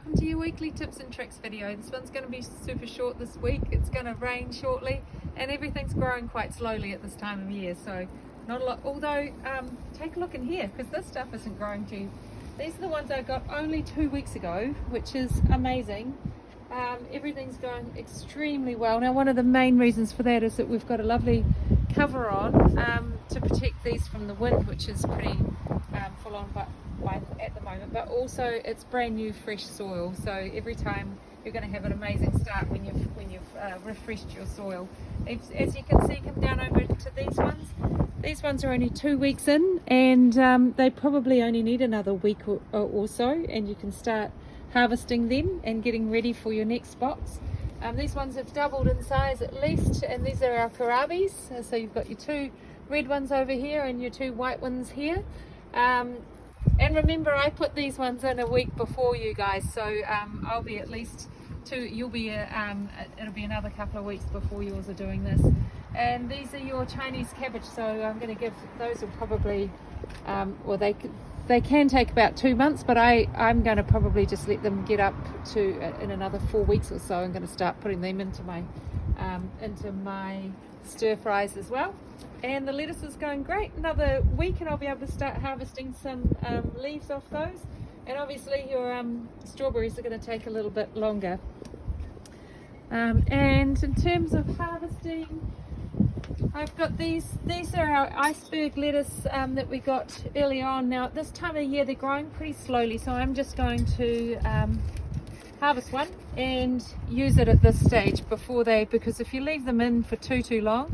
welcome to your weekly tips and tricks video. This one's going to be super short this week. It's going to rain shortly and everything's growing quite slowly at this time of year, so not a lot. Although take a look in here, because this stuff isn't growing too. These are the ones I got only 2 weeks ago, which is amazing. Everything's going extremely well. Now, one of the main reasons for that is that we've got a lovely cover on to protect these from the wind, which is pretty full on at the moment, but also it's brand new fresh soil, so every time you're going to have an amazing start when you've refreshed your soil. As you can see, come down over to these ones. These ones are only 2 weeks in, and they probably only need another week or so, and you can start harvesting them and getting ready for your next box. These ones have doubled in size at least, and these are our karabis. So you've got your 2 red ones over here and your 2 white ones here. And remember, I put these ones in a week before you guys, so I'll be at least 2, you'll be it'll be another couple of weeks before yours are doing this. And these are your Chinese cabbage, so I'm going to give those, will probably well, they can take about 2 months, but I'm going to probably just let them get up to in another 4 weeks or so. I'm going to start putting them into my stir fries as well. And the lettuce is going great. Another week and I'll be able to start harvesting some leaves off those. And obviously your strawberries are going to take a little bit longer. And in terms of harvesting, I've got these are our iceberg lettuce that we got early on. Now at this time of year they're growing pretty slowly, so I'm just going to harvest one and use it at this stage because if you leave them in for too long,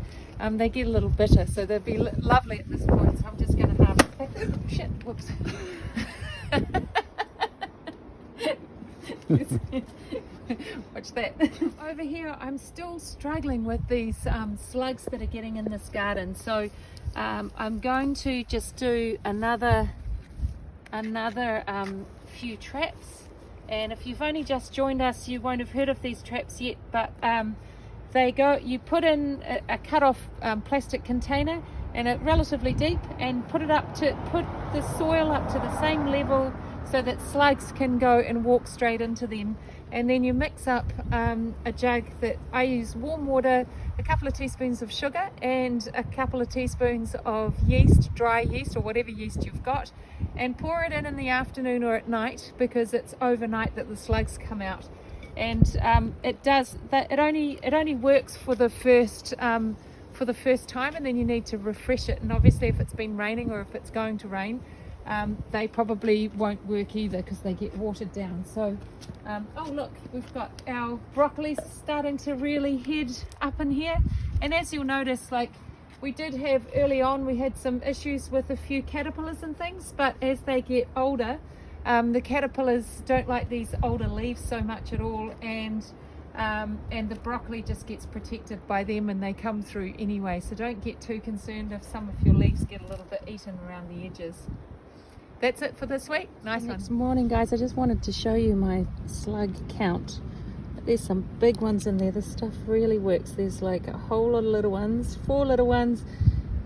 they get a little bitter, so they'll be lovely at this point. So I'm just going to harvest. Oh, shit, whoops. Watch that. Over here I'm still struggling with these slugs that are getting in this garden, so I'm going to just do another few traps. And if you've only just joined us, you won't have heard of these traps yet, but you put in a cut off plastic container, and it relatively deep, and put the soil up to the same level so that slugs can go and walk straight into them. And then you mix up a jug that I use warm water, a couple of teaspoons of sugar, and a couple of teaspoons of yeast, dry yeast or whatever yeast you've got, and pour it in the afternoon or at night, because it's overnight that the slugs come out. And it only works for the first time, and then you need to refresh it. And obviously if it's been raining or if it's going to rain, they probably won't work either because they get watered down. So oh look, we've got our broccoli starting to really head up in here. And as you'll notice, like we did have early on, we had some issues with a few caterpillars and things, but as they get older, the caterpillars don't like these older leaves so much at all, and the broccoli just gets protected by them and they come through anyway. So don't get too concerned if some of your leaves get a little bit eaten around the edges. That's it for this week. Nice one. Next morning, guys, I just wanted to show you my slug count. There's some big ones in there. This stuff really works. There's like a whole lot of little ones, 4 little ones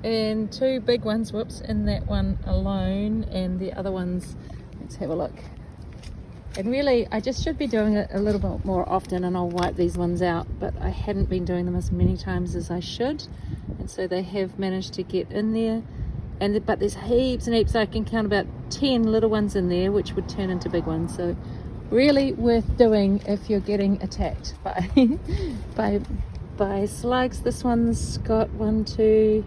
and 2 big ones, whoops, in that one alone, and the other ones, let's have a look. And really, I just should be doing it a little bit more often, and I'll wipe these ones out, but I hadn't been doing them as many times as I should, and so they have managed to get in there. But there's heaps and heaps. I can count about 10 little ones in there, which would turn into big ones. So really worth doing if you're getting attacked by slugs. This one's got 1, 2,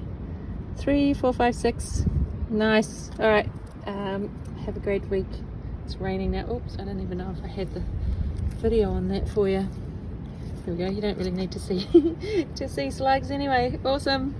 3, 4, 5, 6. Nice. All right. Have a great week. It's raining now. Oops, I don't even know if I had the video on that for you. There we go. You don't really need to see to see slugs anyway. Awesome.